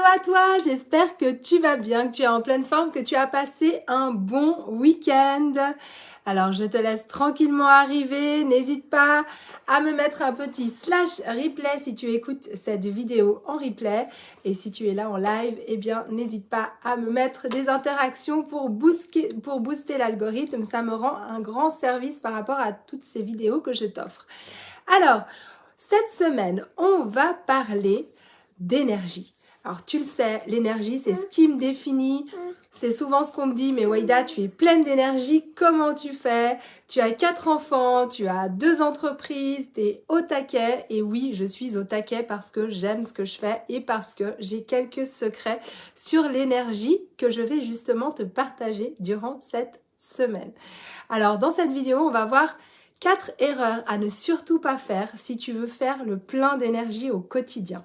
à toi, j'espère que tu vas bien, que tu es en pleine forme, que tu as passé un bon week-end. Alors je te laisse tranquillement arriver, n'hésite pas à me mettre un petit /replay si tu écoutes cette vidéo en replay. Et si tu es là en live, eh bien n'hésite pas à me mettre des interactions pour booster l'algorithme. Ça me rend un grand service par rapport à toutes ces vidéos que je t'offre. Alors, cette semaine, on va parler d'énergie. Alors tu le sais, l'énergie c'est ce qui me définit, c'est souvent ce qu'on me dit, mais Waïda tu es pleine d'énergie, comment tu fais? Tu as 4 enfants, tu as 2 entreprises, tu es au taquet, et oui je suis au taquet parce que j'aime ce que je fais et parce que j'ai quelques secrets sur l'énergie que je vais justement te partager durant cette semaine. Alors dans cette vidéo on va voir 4 erreurs à ne surtout pas faire si tu veux faire le plein d'énergie au quotidien.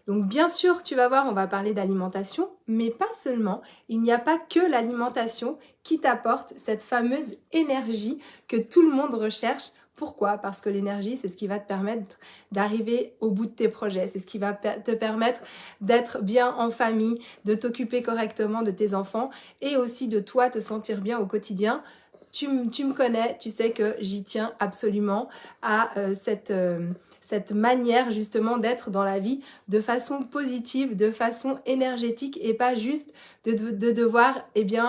Donc bien sûr, tu vas voir, on va parler d'alimentation, mais pas seulement. Il n'y a pas que l'alimentation qui t'apporte cette fameuse énergie que tout le monde recherche. Pourquoi? Parce que l'énergie, c'est ce qui va te permettre d'arriver au bout de tes projets. C'est ce qui va te permettre d'être bien en famille, de t'occuper correctement de tes enfants et aussi de toi te sentir bien au quotidien. Tu me connais, tu sais que j'y tiens absolument à cette manière justement d'être dans la vie de façon positive, de façon énergétique et pas juste de devoir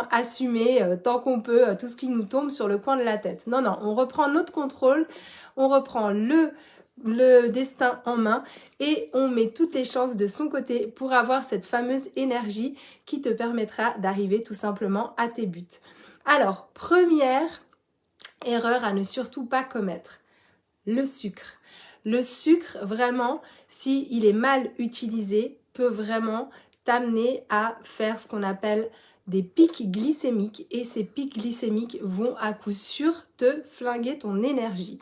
assumer tant qu'on peut tout ce qui nous tombe sur le coin de la tête. Non, non, on reprend notre contrôle, on reprend le destin en main et on met toutes les chances de son côté pour avoir cette fameuse énergie qui te permettra d'arriver tout simplement à tes buts. Alors, première erreur à ne surtout pas commettre, le sucre. Le sucre, vraiment, s'il est mal utilisé, peut vraiment t'amener à faire ce qu'on appelle des pics glycémiques. Et ces pics glycémiques vont à coup sûr te flinguer ton énergie.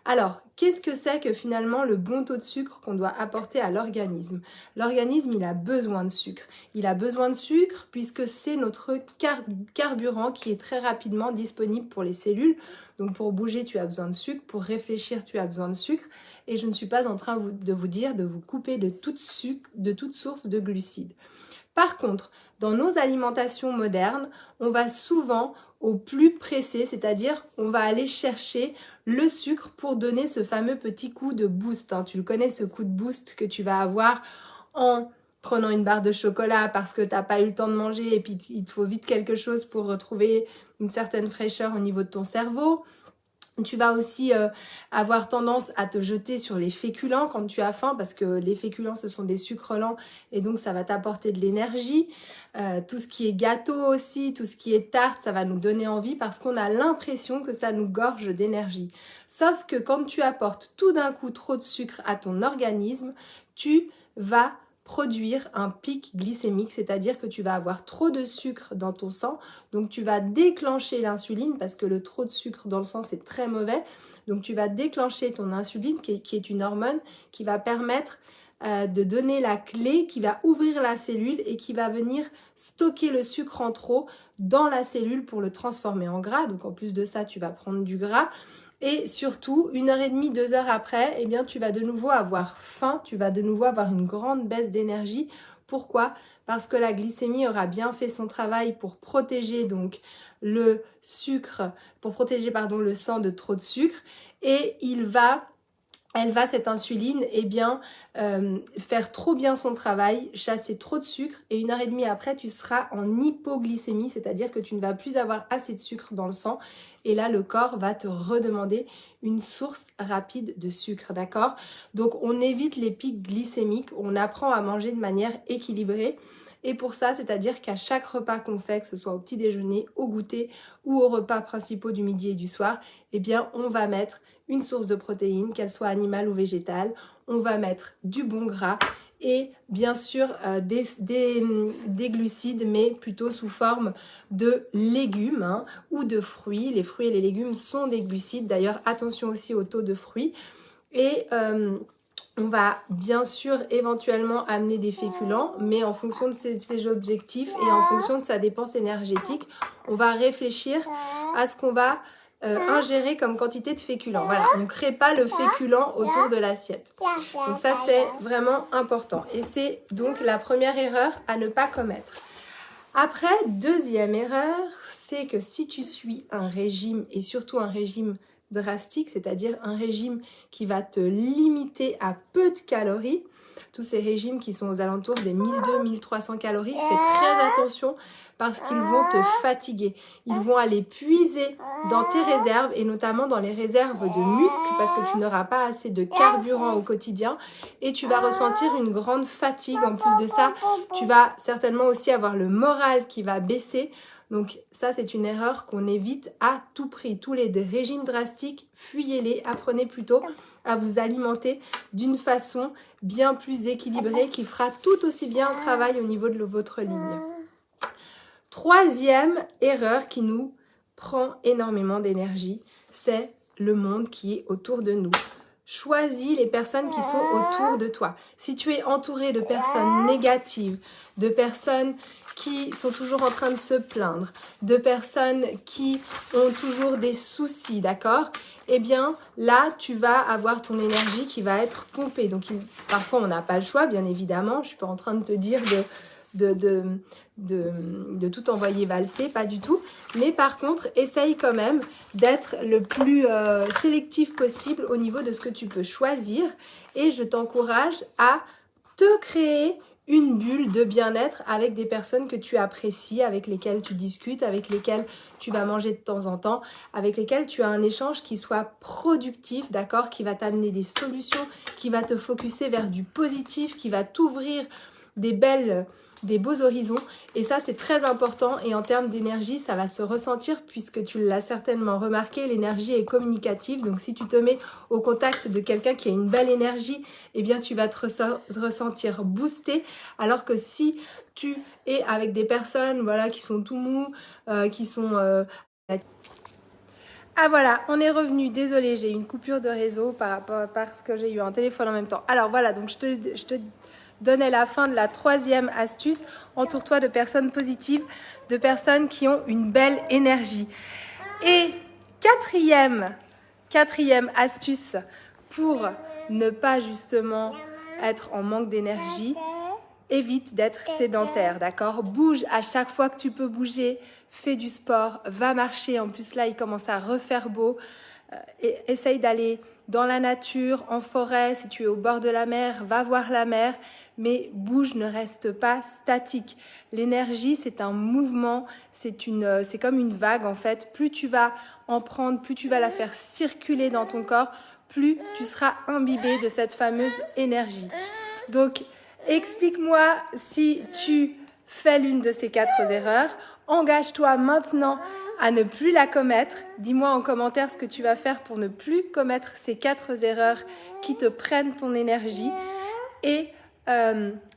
Alors, qu'est-ce que c'est que finalement le bon taux de sucre qu'on doit apporter à l'organisme? L'organisme, il a besoin de sucre. Il a besoin de sucre puisque c'est notre carburant qui est très rapidement disponible pour les cellules. Donc pour bouger, tu as besoin de sucre. Pour réfléchir, tu as besoin de sucre. Et je ne suis pas en train de vous dire de vous couper de toute source de glucides. Par contre, dans nos alimentations modernes, on va souvent au plus pressé, c'est-à-dire on va aller chercher le sucre pour donner ce fameux petit coup de boost. Tu le connais, ce coup de boost que tu vas avoir en prenant une barre de chocolat parce que tu n'as pas eu le temps de manger et puis il te faut vite quelque chose pour retrouver une certaine fraîcheur au niveau de ton cerveau. Tu vas aussi avoir tendance à te jeter sur les féculents quand tu as faim parce que les féculents ce sont des sucres lents et donc ça va t'apporter de l'énergie. Tout ce qui est gâteau aussi, tout ce qui est tarte, ça va nous donner envie parce qu'on a l'impression que ça nous gorge d'énergie. Sauf que quand tu apportes tout d'un coup trop de sucre à ton organisme, tu vas produire un pic glycémique, c'est-à-dire que tu vas avoir trop de sucre dans ton sang, donc tu vas déclencher l'insuline parce que le trop de sucre dans le sang c'est très mauvais, donc tu vas déclencher ton insuline qui est une hormone qui va permettre de donner la clé, qui va ouvrir la cellule et qui va venir stocker le sucre en trop dans la cellule pour le transformer en gras, donc en plus de ça tu vas prendre du gras. Et surtout, 1h30, 2 heures après, eh bien, tu vas de nouveau avoir faim, tu vas de nouveau avoir une grande baisse d'énergie. Pourquoi? Parce que la glycémie aura bien fait son travail pour protéger donc le sucre, pour protéger le sang de trop de sucre, et cette insuline, faire trop bien son travail, chasser trop de sucre, et 1h30 après, tu seras en hypoglycémie, c'est-à-dire que tu ne vas plus avoir assez de sucre dans le sang, et là, le corps va te redemander une source rapide de sucre, d'accord? Donc, on évite les pics glycémiques, on apprend à manger de manière équilibrée, et pour ça, c'est-à-dire qu'à chaque repas qu'on fait, que ce soit au petit déjeuner, au goûter ou aux repas principaux du midi et du soir, eh bien, on va mettre une source de protéines, qu'elle soit animale ou végétale. On va mettre du bon gras et bien sûr des glucides, mais plutôt sous forme de légumes ou de fruits. Les fruits et les légumes sont des glucides. D'ailleurs, attention aussi au taux de fruits. Et on va bien sûr éventuellement amener des féculents, mais en fonction de ses objectifs et en fonction de sa dépense énergétique, on va réfléchir à ce qu'on va ingéré comme quantité de féculents. Voilà, on ne crée pas le féculent autour de l'assiette. Donc ça, c'est vraiment important. Et c'est donc la première erreur à ne pas commettre. Après, deuxième erreur, c'est que si tu suis un régime, et surtout un régime drastique, c'est-à-dire un régime qui va te limiter à peu de calories, tous ces régimes qui sont aux alentours des 1200-1300 calories, fais très attention parce qu'ils vont te fatiguer. Ils vont aller puiser dans tes réserves et notamment dans les réserves de muscles parce que tu n'auras pas assez de carburant au quotidien et tu vas ressentir une grande fatigue. En plus de ça, tu vas certainement aussi avoir le moral qui va baisser. Donc ça, c'est une erreur qu'on évite à tout prix. Tous les régimes drastiques, fuyez-les, apprenez plutôt à vous alimenter d'une façon bien plus équilibrée qui fera tout aussi bien un travail au niveau de votre ligne. Troisième erreur qui nous prend énormément d'énergie, c'est le monde qui est autour de nous. Choisis les personnes qui sont autour de toi. Si tu es entouré de personnes négatives, de personnes qui sont toujours en train de se plaindre, de personnes qui ont toujours des soucis, d'accord? Eh bien, là, tu vas avoir ton énergie qui va être pompée. Donc, parfois, on n'a pas le choix, bien évidemment. Je ne suis pas en train de te dire de tout envoyer valser, pas du tout. Mais par contre, essaye quand même d'être le plus sélectif possible au niveau de ce que tu peux choisir. Et je t'encourage à te créer une bulle de bien-être avec des personnes que tu apprécies, avec lesquelles tu discutes, avec lesquelles tu vas manger de temps en temps, avec lesquelles tu as un échange qui soit productif, d'accord, qui va t'amener des solutions, qui va te focuser vers du positif, qui va t'ouvrir des beaux horizons. Et ça, c'est très important. Et en termes d'énergie, ça va se ressentir puisque tu l'as certainement remarqué, l'énergie est communicative. Donc, si tu te mets au contact de quelqu'un qui a une belle énergie, eh bien, tu vas te ressentir boosté. Alors que si tu es avec des personnes, voilà, qui sont tout mous, qui sont... Ah voilà, on est revenu. Désolée, j'ai eu une coupure de réseau parce que j'ai eu un téléphone en même temps. Alors voilà, donc je te donnais la fin de la troisième astuce. Entoure-toi de personnes positives, de personnes qui ont une belle énergie. Et quatrième astuce pour ne pas justement être en manque d'énergie, évite d'être sédentaire, d'accord? Bouge à chaque fois que tu peux bouger, fais du sport, va marcher. En plus là, il commence à refaire beau. Essaye d'aller dans la nature, en forêt, si tu es au bord de la mer, va voir la mer, mais bouge, ne reste pas statique. L'énergie, c'est un mouvement, c'est comme une vague en fait. Plus tu vas en prendre, plus tu vas la faire circuler dans ton corps, plus tu seras imbibé de cette fameuse énergie. Donc, explique-moi si tu fais l'une de ces 4 erreurs. Engage-toi maintenant à ne plus la commettre. Dis-moi en commentaire ce que tu vas faire pour ne plus commettre ces 4 erreurs qui te prennent ton énergie. Et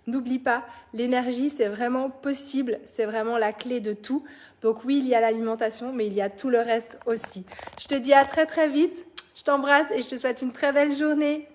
n'oublie pas, l'énergie, c'est vraiment possible. C'est vraiment la clé de tout. Donc oui, il y a l'alimentation, mais il y a tout le reste aussi. Je te dis à très très vite. Je t'embrasse et je te souhaite une très belle journée.